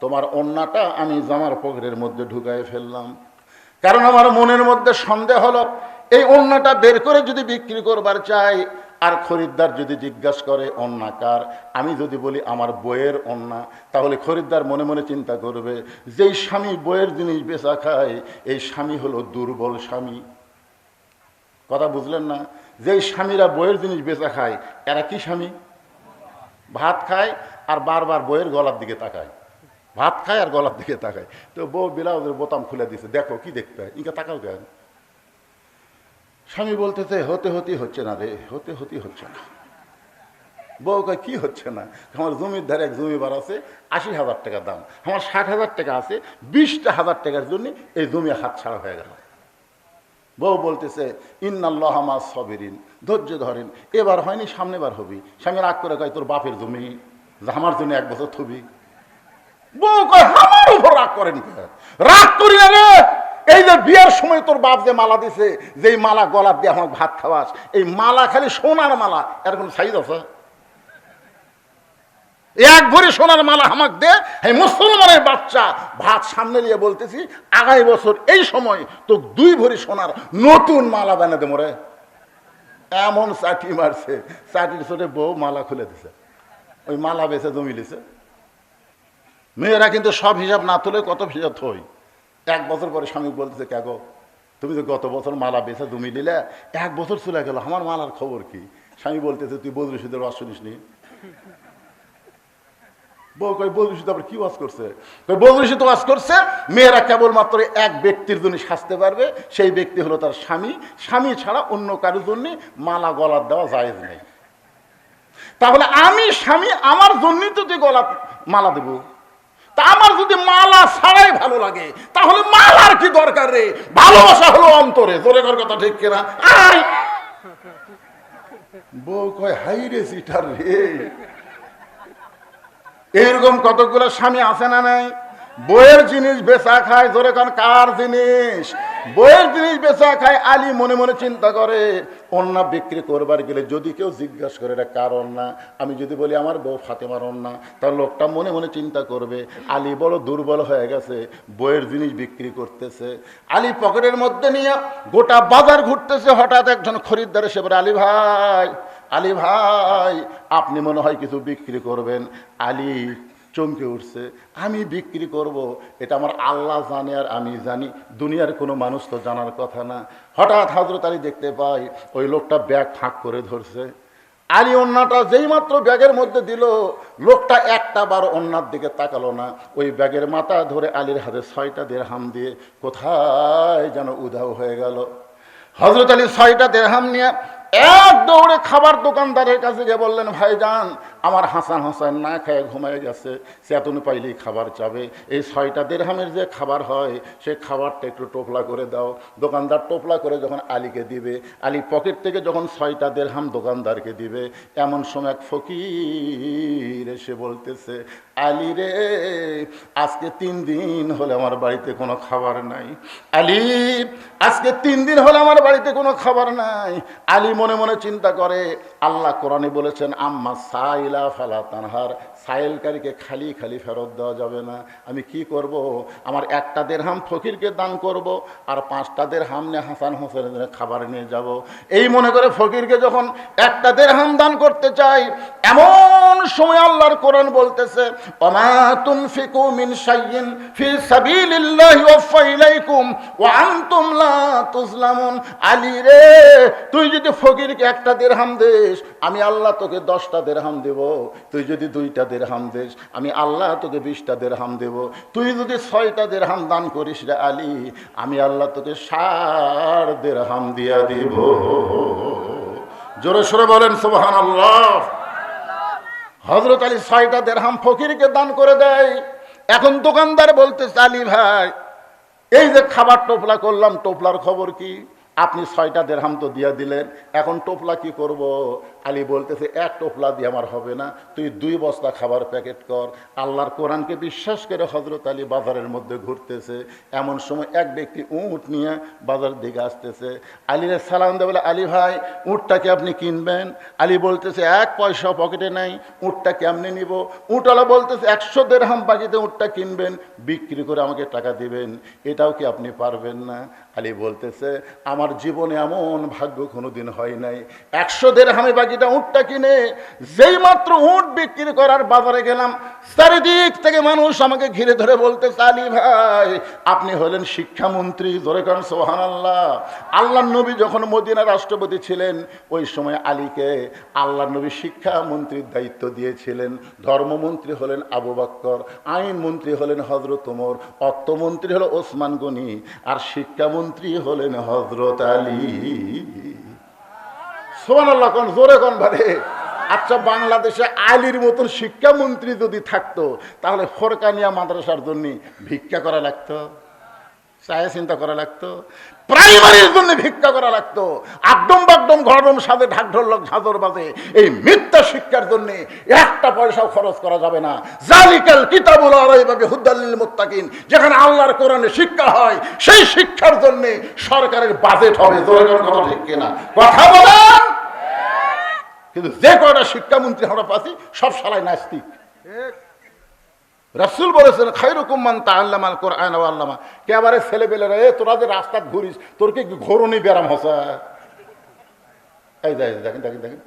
তোমার ওন্নাটা আমি জামার পকেটের মধ্যে ঢুকাই ফেললাম, কারণ আমার মনের মধ্যে সন্দেহ হলো এই ওন্নাটা বের করে যদি বিক্রি করবার চাই, আর খরিদ্দার যদি জিজ্ঞাসা করে ওন্না কার, আমি যদি বলি আমার বইয়ের ওন্না, তাহলে খরিদ্দার মনে মনে চিন্তা করবে যেই স্বামী বইয়ের জিনিস বেচা খায় এই স্বামী হলো দুর্বল স্বামী। কথা বুঝলেন না? যেই স্বামীরা বইয়ের জিনিস বেচা খায় এরা কি স্বামী? ভাত খায় আর বারবার বইয়ের গলার দিকে তাকায়, ভাত খায় আর গলার দিকে তাকায়। তো বউ ব্লাউজের বোতাম খুলে দিছে, দেখো কি দেখতে হয়, ইনকা তাকাও কেন? স্বামী বলতেছে হতে হচ্ছে না রে, হতে হচ্ছে না। বউ কয় কি হচ্ছে না? আমার জমির ধারে এক জমিবার আছে, ৮০,০০০ টাকা দাম, আমার ৬০,০০০ টাকা আছে, ২০,০০০ টাকার জন্য এই জমি হাত ছাড়া হয়ে গেল। বউ বলতেছে ইন্নাল্লাহ মা সাবিরিন, ধৈর্য ধরেন, এবার হয়নি সামনেবার হবি। স্বামী রাগ করে কয় তোর বাপের জমি, আমার জন্য ১ বছর থবি। বউ কয় আমার উপর রাগ করেন? রাগ করি না রে, এই যে বিয়ের সময় তোর বাপ যে মালা দিছে, যেই মালা গলার দিয়ে আমার ভাত খাওয়াস, এই মালা খালি সোনার মালা, এর কোন সাইজ আছে? 1 ভরি সোনার মালা আমাকে দে, এই মুসলমানের বাচ্চা ভাত সামনে নিয়ে বলতেছি আগামী বছর এই সময় তো 2 ভরি সোনার নতুন মালা বানিয়ে দেবো রে। এমন চাটি মারছে, চাটির ছোটে বউ মালা খুলে দিছে, ওই মালা বেছে জমি লিছে। মেয়েরা কিন্তু সব হিসাব না তুলে কত হিসাব থই। 1 বছর পরে স্বামী বলতেছে, কে গো, তুমি যে গত বছর মালা বেছে জমি দিলে, 1 বছর চলে গেল, আমার মালার খবর কি? স্বামী বলতেছে তুই বদরুল রশিদের ওয়াজ শুনিস নি? বউ কই বদরুল রশিদ আবার কি ওয়াজ করছে? বদরুল রশিদ ওয়াজ করছে মেয়েরা কেবলমাত্র এক ব্যক্তির জন্য সাজতে পারবে, সেই ব্যক্তি হলো তার স্বামী, স্বামী ছাড়া অন্য কারোর জন্য মালা গলার দেওয়া জায়েজ নেই। তাহলে আমি স্বামী, আমার জন্যই তো তুই গলা মালা দেবো, তা আমার যদি মালা ছাড়াই ভালো লাগে তাহলে মালার কি দরকার রে? ভালোবাসা হলো অন্তরে, জোরে কর কথা ঠিক কিনা? বউ কয় হাই রে সিটার রে। এরকম কতগুলো স্বামী আছে না নাই? বইয়ের জিনিস বেচা খায়, জোরে কোন কার জিনিস? বইয়ের জিনিস বেচা খায়। আলী মনে মনে চিন্তা করে ওন্না বিক্রি করবার গেলে যদি কেউ জিজ্ঞাসা করে এটা কার ওন্না, আমি যদি বলি আমার বউ ফাতেমার ওন্না, তার লোকটা মনে মনে চিন্তা করবে আলী বড় দুর্বল হয়ে গেছে, বইয়ের জিনিস বিক্রি করতেছে। আলী পকেটের মধ্যে নিয়ে গোটা বাজার ঘুরতেছে, হঠাৎ একজন খরিদ্দার এসে বলে, আলী ভাই, আলী ভাই, আপনি মনে হয় কিছু বিক্রি করবেন। আলী চমকে উঠছে, আমি বিক্রি করব এটা আমার আল্লাহ জানে আর আমি জানি, দুনিয়ার কোনো মানুষ তো জানার কথা না। হঠাৎ হযরত আলী দেখতে পাই ওই লোকটা ব্যাগ ফাঁক করে ধরছে। আলী ওন্নাটা যেই মাত্র ব্যাগের মধ্যে দিল, লোকটা একটা বার ওন্নার দিকে তাকালো না, ওই ব্যাগের মাথা ধরে আলীর হাতে 6টা দিরহাম দিয়ে কোথায় যেন উধাও হয়ে গেল। হযরত আলী 6টা দিরহাম নিয়ে এক দৌড়ে খাবার দোকানদারের কাছে গিয়ে বললেন, ভাইজান, আমার হাসান হোসেন না খেয়ে ঘুমিয়ে গেছে, চেতন পাইলেই খাবার চাবে, এই 6টা দিরহামের যে খাবার হয় সে খাবারটা একটু টোপলা করে দাও। দোকানদার টোপলা করে যখন আলীকে দিবে, আলী পকেট থেকে যখন 6টা দিরহাম দোকানদারকে দিবে, এমন সময় এক ফকির এসে বলতেছে, আলী রে, আজকে 3 দিন হলে আমার বাড়িতে কোনো খাবার নাই। আলী, আজকে 3 দিন হলে আমার বাড়িতে কোনো খাবার নাই। আলী মনে মনে চিন্তা করে আল্লাহ কোরআনে বলেছেন, আম্মা সাইলা ফালা তানহার, সাইলকারীকে খালি খালি ফেরত দেওয়া যাবে না। আমি কি করব? আমার 1টা দিরহাম ফকিরকে দান করব আর 5টা দিরহাম নিয়ে হাসান হোসেনের খাবার নিয়ে যাব। এই মনে করে ফকিরকে যখন 1টা দিরহাম দান করতে চাই, এমন সময় আল্লাহর কোরআন বলতেছে, ওমা তুনফিকু মিন শাইইন ফি সাবিলিল্লাহি ওয়াফা ইলাইকুম ওয়া আনতুম লা তুজলামুন। আলী রে, তুই যদি ফকিরকে 1টা দিরহাম দিস, আমি আল্লাহ তোকে 10টা দিরহাম দেব। তুই যদি 2টা দিরহাম দিস, আমি আল্লাহ তোকে 20টা দিরহাম দেব। তুই যদি 6টা দিরহাম দান করিস রে আলী, আমি আল্লাহ তোকে 60 দিরহাম দিয়া দিব। জোরে সোরে বলেন সুবহানাল্লাহ। হযরত আলী 6টা দিরহাম ফকিরকে দান করে দেয়। এখন দোকানদার বলতেছে, আলী ভাই, এই যে খাবার টোপলা করলাম, টোপলার খবর কি? আপনি 6টা দিরহাম তো দিয়া দিলেন, এখন টোপলা কি করব? আলী বলতেছে, এক টোপলা দিয়ে আমার হবে না, তুই 2 বস্তা খাবার প্যাকেট কর। আল্লাহর কোরআনকে বিশ্বাস করে হযরত আলী বাজারের মধ্যে ঘুরতেছে। এমন সময় এক ব্যক্তি উট নিয়ে বাজার দিকে আসতেছে। আলীর সালাম দিয়ে বলে, আলী ভাই, উটটাকে আপনি কিনবেন? আলী বলতেছে, 1 পয়সা পকেটে নাই, উটটা কেমনে নিব? উটওয়ালা বলতেছে, 100 দিরহাম বাকিতে উটটা কিনবেন, বিক্রি করে আমাকে টাকা দিবেন, এটাও কি আপনি পারবেন না? আলী বলতেছে, আমার জীবনে এমন ভাগ্য কোনোদিন হয় নাই, 100 দিরহামে বাকিটা উটটা কিনে যেই মাত্র উট বিক্রি করার বাজারে গেলাম, চারিদিক থেকে মানুষ আমাকে ঘিরে ধরে বলতেছে, আলী ভাই, আপনি হলেন শিক্ষামন্ত্রী। জোরে কারণ সুবহানাল্লাহ। আল্লাহর নবী যখন মদিনার রাষ্ট্রপতি ছিলেন, ওই সময় আলীকে আল্লাহর নবী শিক্ষামন্ত্রীর দায়িত্ব দিয়েছিলেন। ধর্মমন্ত্রী হলেন আবু বকর, আইনমন্ত্রী হলেন হযরত ওমর, অর্থমন্ত্রী হলো ওসমান গনি, আর শিক্ষামন্ত্রী হলেন হযরত আলী। সুবহানাল্লাহ কোন, জোরে কোন ভারে। আচ্ছা, বাংলাদেশে আলীর মতন শিক্ষামন্ত্রী যদি থাকতো, তাহলে ফরকানিয়া মাদ্রাসার জন্য ভিক্ষা করা লাগতো, চায়ে চিন্তা করা লাগতো, প্রাইমারির জন্য ভিক্ষা করা লাগতো, আকডম বাকডম ঘরম সাথে ঢাক ঢোলক ঝাঁঝর বাজে এই মিথ্যা শিক্ষার জন্য 1টা পয়সাও খরচ করা যাবে না। জালিকাল কিতাবুল লা রাইবা ফিহি হুদাল লিল মুত্তাকিন, যেখানে আল্লাহর কোরআনে শিক্ষা হয়, সেই শিক্ষার জন্য সরকারের বাজেট হবে। জোরে কথা ঠিক কিনা? কথা বলেন। কিন্তু যে কয়টা শিক্ষামন্ত্রী আমরা পাচ্ছি, সব শালায় নাস্তিক। রাসূল বলেছেন, খায়রুকুম মান তাআল্লামাল কুরআন ওয়া আল্লামা। একেবারে ছেলেবেলেরা, তোরা যে রাস্তায় ঘুরিস, তোর কি ঘোরনি ব্যারাম হসা? এই দেখেন দেখেন দেখেন,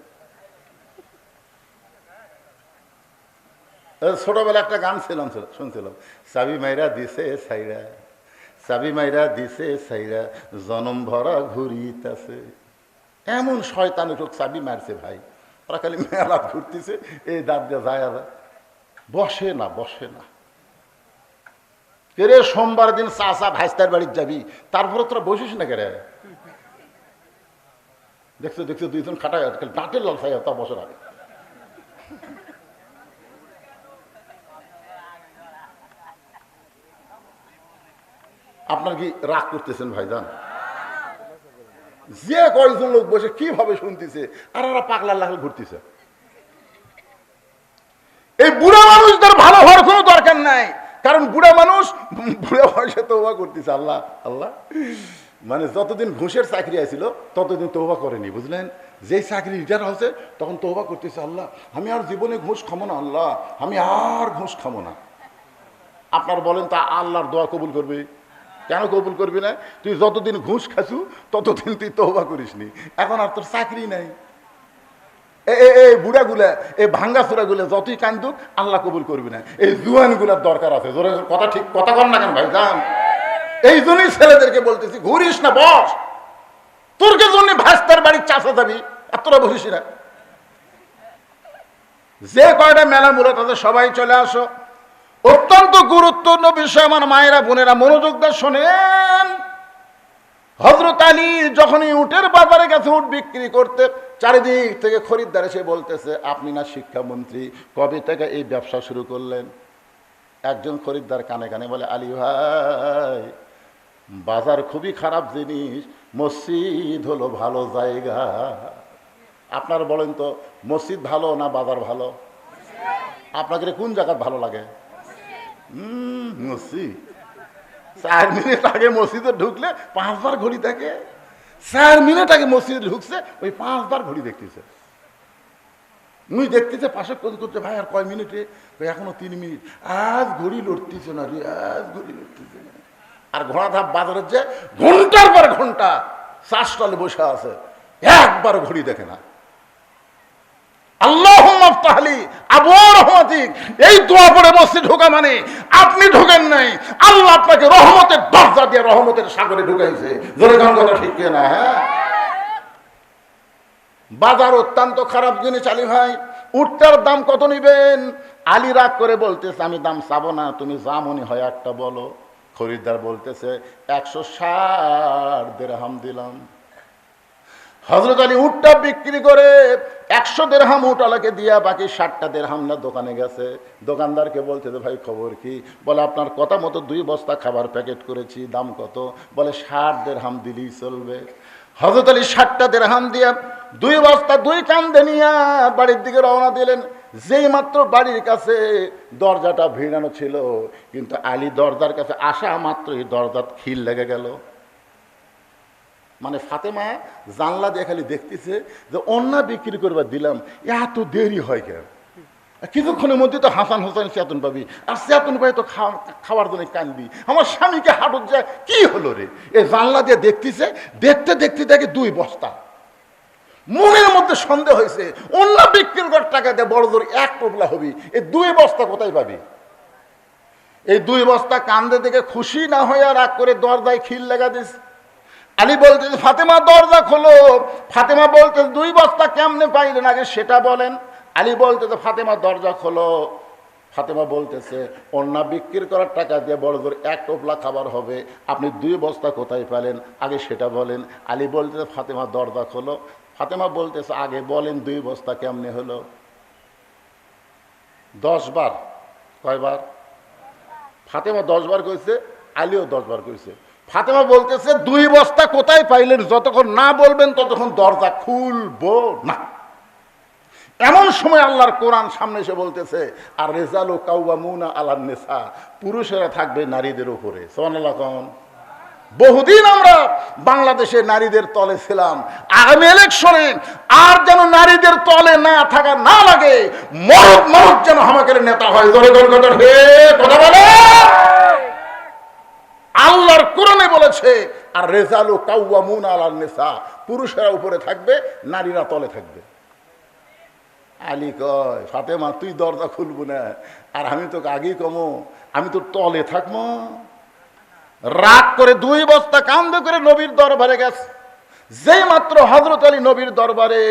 ছোটবেলা একটা গান শুনছিলাম, চাবি মাইরা দিছে সাইরা, চাবি মাইরা দিছে সাইরা, জনম ভরা ঘুরিতাছে। এমন শয়তানের লোক চাবি মারছে ভাই, ওরা খালি মেলা ঘুরতেছে, এই দাঁত দিয়ে যায়, বসে না বসে না। কেরে সোমবার দিন চাচা ভাইস্তার বাড়ির যাবি, তারপরে তোরা বসিস না কেরে? দেখছো দেখছো, 2জন খাটা ডাঁটের লাল খাই, তা বসে আগে। আপনার কি রাগ করতেছেন ভাইজান? যে কয়েকজন লোক বসে কিভাবে শুনতেছে, আর ওরা পাগলা লাল ঘুরতেছে। এই বুড়া মানুষদের ভালো হওয়ার কোনো দরকার নাই, কারণ বুড়া মানুষ বুড়া বয়সে তওবা করতেছে। আল্লাহ আল্লাহ, মানে যতদিন ঘুষের চাকরি আছিল ততদিন তওবা করেনি, বুঝলেন? যেই চাকরি রিটায়ার হচ্ছে তখন তওবা করতেছে, আল্লাহ আমি আর জীবনে ঘুষ খাবো না, আল্লাহ আমি আর ঘুষ খাবো না। আপনার বলেন, তা আল্লাহর দোয়া কবুল করবে? কেন কবুল করবি না? তুই যতদিন ঘুষ খাসু ততদিন তুই তওবা করিসনি, এখন আর তোর চাকরি নাই। এই বুড়াগুলা, এই ভাঙ্গা চূড়াগুলা যতই কান্দুক আল্লাহ কবুল করবি না। এই জুয়ানগুলার দরকার আছে। জোরে কথা ঠিক কথা কর না কেন ভাই যান? এই জন্যই ছেলেদেরকে বলতেছি, ঘুরিস না, বস। তোরকে জন্য ভাস্তার বাড়ির চাষা যাবি, আর তোরা বসিস না। যে কয়টা মেলা মূলত আছে সবাই চলে আসো। অত্যন্ত গুরুত্বপূর্ণ বিষয় আমার মায়েরা বোনেরা, মনোযোগ দিয়ে শোনেন। হযরত আলী যখনই উটের বাজারে গেছে উট বিক্রি করতে, চারিদিক থেকে খরিদ্দার এসে বলতেছে, আপনি না শিক্ষামন্ত্রী, কবে থেকে এই ব্যবসা শুরু করলেন? একজন খরিদ্দার কানে কানে বলে, আলী ভাই, বাজার খুবই খারাপ জিনিস, মসজিদ হলো ভালো জায়গা। আপনার বলেন তো, মসজিদ ভালো না বাজার ভালো? আপনাকে কোন জায়গা ভালো লাগে? মসজিদ। 4 মিনিট আগে মসজিদে ঢুকলে 5 বার ঘড়ি থাকে, 4 মিনিট আগে মসজিদে ঢুকছে, ওই 5 বার ঘড়ি দেখতেছে। মুই দেখতেছে পাশে করছে, ভাই আর কয় মিনিটে? এখনো 3 মিনিট। আজ ঘড়ি লড়তেছে না রে, আজ ঘড়ি লড়তেছে না। আর ঘোড়া ধাপ বাজারের যে ঘন্টার পর ঘন্টা চা স্টলে বসে আছে, একবার ঘড়ি দেখে না। আল্লাহুম্মা আফতাহলি আবওয়াব রাহমাতিক, এই দোয়া পড়ে মসজিদ ঢোকা মানে আপনি ঢোকেন নাই, আল্লাহ আপনাকে রহমতের দরজা দিয়ে রহমতের সাগরে ঢুকাইছে। জোরে গান কথা ঠিক না? হ্যাঁ, বাজার অত্যন্ত খারাপ জিনিস। আলী ভাই, উটটার দাম কত নিবেন? আলী রাগ করে বলতেছে, আমি দাম চাবো না, তুমি যা মনে হয় একটা বলো। খরিদ্দার বলতেছে, 160 দিরহাম দিলাম। হযরত আলী উটটা বিক্রি করে 100 দিরহাম উটওয়ালাকে দিয়া বাকি 60টা দিরহাম না দোকানে গেছে। দোকানদারকে বলছে যে ভাই খবর কি? বলে আপনার কথা মতো 2 বস্তা খাবার প্যাকেট করেছি, দাম কত? বলে 60 দিরহাম দিলেই চলবে। হযরত আলী 60টা দিরহাম দিয়া 2 বস্তা 2 কান্দে নিয়া বাড়ির দিকে রওনা দিলেন। যেই মাত্র বাড়ির কাছে দরজাটা ভিড়ানো ছিল, কিন্তু আলী দরজার কাছে আসা মাত্রই দরজার খিল লেগে গেল। মানে ফাতেমা জানলা দিয়ে খালি দেখতেছে যে অন্য বিক্রি করবার দিলাম, এত দেরি হয় কেন? কিছুক্ষণের মধ্যে তো হাসান হোসেন চেতন পাবি, আর চেতন পাই তো খাওয়ার জন্য কানবি। আমার স্বামীকে হাঁটুর যায়, কি হলো রে? এ জানলা দিয়ে দেখতেছে, দেখতে দেখতে দেখে 2 বস্তা। মনের মধ্যে সন্দেহ হয়েছে, অন্য বিক্রি করার টাকা দিয়ে বড় জোর 1 টোপলা হবি, এই 2 বস্তা কোথায় পাবি? এই 2 বস্তা কান্দে দেখে খুশি না হয়ে রাগ করে দরজায় খিল লাগা দিস। আলী বলতেছে ফাতেমা দরজা খোলো। ফাতেমা বলতেছে 2 বস্তা কেমনে পাইলেন আগে সেটা বলেন। আলী বলতেছে ফাতেমা দরজা খোলো। ফাতেমা বলতেছে অন্য বিক্রি করার টাকা দিয়ে বড় জোর 1 টোপলা খাবার হবে, আপনি 2 বস্তা কোথায় পেলেন আগে সেটা বলেন। আলী বলতেছে ফাতেমা দরজা খোলো। ফাতেমা বলতেছে আগে বলেন 2 বস্তা কেমনে হলো? 10 বার। কয়বার? ফাতেমা 10 বার কইছে, আলীও 10 বার কইছে। ফাতেমা বলতেছে 2 বস্তা কোথায় পাইলেন যতক্ষণ না বলবেন ততক্ষণ দরজা খুলবো না। এমন সময় আল্লাহর কোরআন সামনে এসে বলতেছে আর রেজালু কাওয়ামুনা আলান নিসা, পুরুষেরা থাকবে নারীদের উপরে। সুবহানাল্লাহ। কোন বহুদিন আমরা বাংলাদেশে নারীদের তলে ছিলাম, আগামী ইলেকশনে আর যেন নারীদের তলে না থাকা না লাগে, মরদ মরদ যেন আমাদের নেতা হয়। জোরে জোরে কথা বলে। আল্লাহর কোরআনে বলেছে আর রেজালু কাওয়ামুনা আলান নিসা, পুরুষেরা উপরে থাকবে, নারীরা তলে থাকবে। আলী কয় ফাতেমা তুই দরজা খুলবো না, আর আমি তোকে আগেই কমো, আমি তো তলে থাকবো। রাগ করে 2 বস্তা কান্দে করে নবীর দরবারে গেছে। যেই মাত্র হযরত আলী নবীর দরবারে,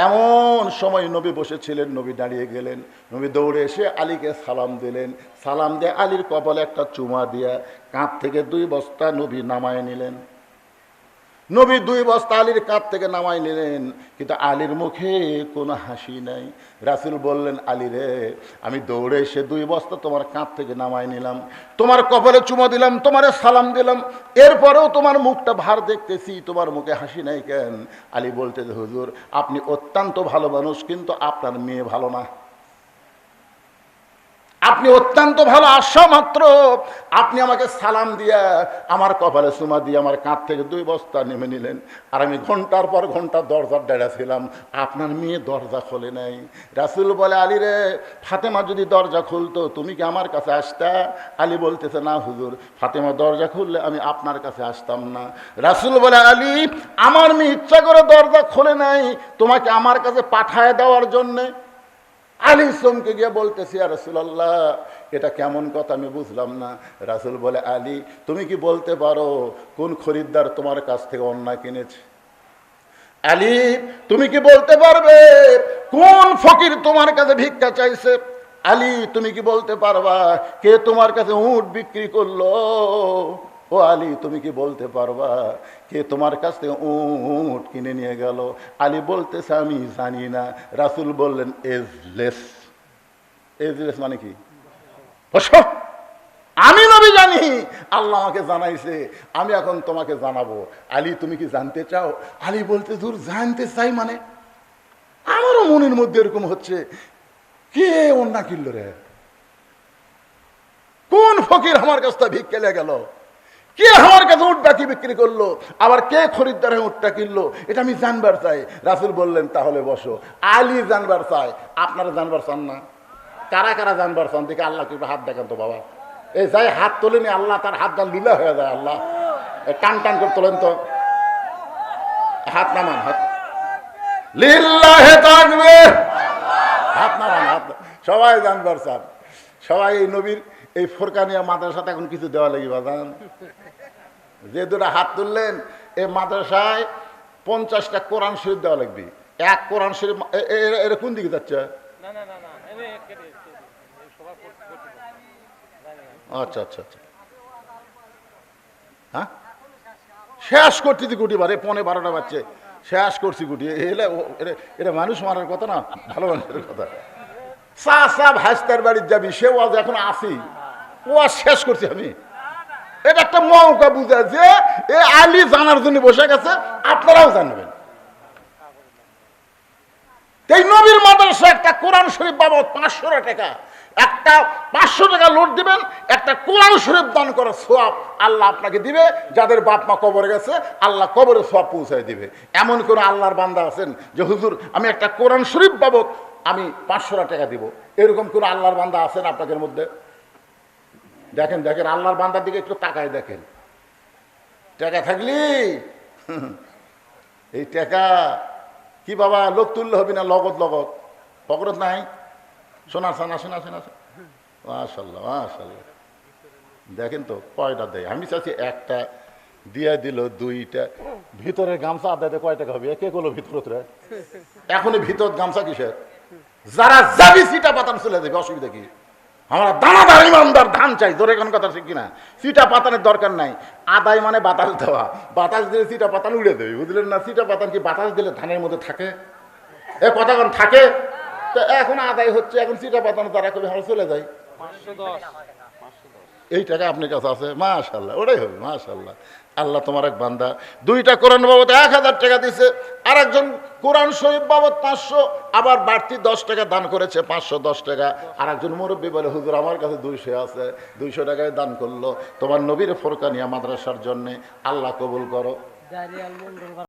এমন সময় নবী বসেছিলেন, নবী দাঁড়িয়ে গেলেন। নবী দৌড়ে এসে আলীকে সালাম দিলেন। সালাম দিয়ে আলীর কপালে একটা চুমা দিয়া কাঁধ থেকে 2 বস্তা নবী নামায় নিলেন। নবী 2 বস্তা আলীর কাঁধ থেকে নামাই নিলেন, কিন্তু আলীর মুখে কোনো হাসি নাই। রাসূল বললেন আলী রে, আমি দৌড়ে এসে 2 বস্তা তোমার কাঁধ থেকে নামাই নিলাম, তোমার কপালে চুমা দিলাম, তোমারে সালাম দিলাম, এরপরেও তোমার মুখটা ভার দেখতেছি, তোমার মুখে হাসি নাই কেন? আলী বলতে যে হুজুর আপনি অত্যন্ত ভালো মানুষ, কিন্তু আপনার মেয়ে ভালো না। আপনি অত্যন্ত ভালো, আসা মাত্র আপনি আমাকে সালাম দিয়া আমার কপালে চুমা দিয়ে আমার কাঁধ থেকে 2 বস্তা নেমে নিলেন, আর আমি ঘন্টার পর ঘন্টা দরজার ডেড়া ছিলাম, আপনার মেয়ে দরজা খোলে নাই। রাসূল বলে আলী রে, ফাতেমা যদি দরজা খুলতো তুমি কি আমার কাছে আসতা? আলী বলতেছে না হুজুর, ফাতেমা দরজা খুললে আমি আপনার কাছে আসতাম না। রাসূল বলে আলী আমার মেয়ে ইচ্ছা করে দরজা খোলে নাই তোমাকে আমার কাছে পাঠায় দেওয়ার জন্যে। আলী চমকে গিয়ে বলতেছি ইয়া রাসূলুল্লাহ, এটা কেমন কথা আমি বুঝলাম না। রাসূল বলে আলী তুমি কি বলতে পারো কোন খরিদ্দার তোমার কাছ থেকে অন্যায় কিনেছে? আলী তুমি কি বলতে পারবে কোন ফকির তোমার কাছে ভিক্ষা চাইছে? আলী তুমি কি বলতে পারবা কে তোমার কাছে উট বিক্রি করলো? ও আলী তুমি কি বলতে পারবা কে তোমার কাছ থেকে উট কিনে নিয়ে গেল? আলী বলতেছে আমি জানি না। রাসূল বললেন এজলেস। এজলেস মানে কি? আমি নবী জানি, আল্লাহ আমাকে জানাইছে, আমি এখন তোমাকে জানাবো। আলী তুমি কি জানতে চাও? আলী বলতে দূর জানতে চাই মানে আমারও মনের মধ্যে এরকম হচ্ছে, কে অন্য কিনল রে? কোন ফকির আমার কাছ থেকে ভিক্ষা লেগে গেল? কে আমার কাছে উট বাকি বিক্রি করলো? আবার কে খরিদ্দারে উটটা কিনলো? এটা আমি জানবার চাই। রাসূল বললেন তাহলে বসো। আলী জানবার চাই, আপনারা জানবার চান না? কারা কারা জানবার চান দেখে আল্লাহ একটু হাত দেখান তো বাবা। এই যাই হাত তোলেনি আল্লাহ তার হাত দান লীলা হয়ে যায়। আল্লাহ টান টান করে তোলেন তো, হাত নামান, হাত লিল্লাহে তাকবীর, হাত নামান, হাত। সবাই জানবার চান, সবাই এই নবীর এই ফোরকানিয়া মাদ্রাসাতে এখন কিছু দেওয়া লাগবে জান। যে 2টা হাত তুললেন এই মাদ্রাসায় 50টা কোরআন শরীফ দেওয়া লাগবে। 1 কোরআন শরীফ এর কোন দিকে যাচ্ছে? আচ্ছা আচ্ছা আচ্ছা, হ্যাঁ শেষ করতে কোটি বারে 11:15 বাজছে। শেষ করছি গুটি এটা মানুষ মারার কথা না, ভালো মানুষের কথা। চা চা ভাইস্তার বাড়ির যাবি, সেও আজ এখন আসি, ও আর শেষ করছি আমি। এটা একটা মৌকা বুঝা যে এ আলী জানার জন্য বসে গেছে, আপনারাও জানবেন। এই নবীর মাদ্রাসা একটা কোরআন শরীফ বাবদ 500 টাকা, একটা 500 টাকা লোড দিবেন, একটা কোরআন শরীফ দান করার সওয়াব আল্লাহ আপনাকে দিবে। যাদের বাপ মা কবরে গেছে আল্লাহ কবরে সওয়াব পৌঁছায় দিবে। এমন কোন আল্লাহর বান্দা আছেন যে হুজুর আমি একটা কোরআন শরীফ বাবদ আমি 500 টাকা দিব, এরকম কোন আল্লাহর বান্দা আছেন আপনাদের মধ্যে? দেখেন দেখেন আল্লাহর বান্দার দিকে একটু তাকায় দেখেন। টাকা থাকলি এই টাকা কি বাবা লোক তুললে হবি না, লগত লগত পকরত নাই, শোনা শোনা শোনা শোনা, মাশাল্লাহ মাশাল্লাহ। দেখেন তো কয়টা দেয়, আমি চাচ্ছি একটা দিয়ে দিল, দুইটা ভিতরের গামছা আদায় কয় টাকা হবে? কে করলো ভিতরে? এখনই ভিতর গামছা কিসের? যারা যাবি সিটা পাতান চলে যাবে, অসুবিধা কি? আমরা দানাদার ইমানদার ধান চাই, জোরে কোন কথা ঠিক কিনা? সিটা পাতানের দরকার নাই, আদায় মানে বাতাস দেওয়া, বাতাস দিলে সিটা পাতান উড়ে দেবে, বুঝলেন না? সিটা পাতান কি বাতাস দিলে ধানের মধ্যে থাকে? এ কথা কোন থাকে? তো এখন আদায় হচ্ছে, এখন সিটা পাতানো তারা কবি আমরা চলে যাই। এই টাকা আপনার কাছে আছে, মাশাল্লাহ, ওটাই হবে মাশাল্লাহ। আল্লাহ তোমার এক বান্দা দুইটা কোরআন বাবদ 1000 টাকা দিছে, আর একজন কোরআন শরীফ বাবদ 500, আবার বাড়তি 10 টাকা দান করেছে, 510 টাকা। আর একজন মুরব্বী বলে হুজুর আমার কাছে 200 আছে, 200 টাকায় দান করলো তোমার নবীর ফোরকানিয়া মাদ্রাসার জন্য, আল্লাহ কবুল করো।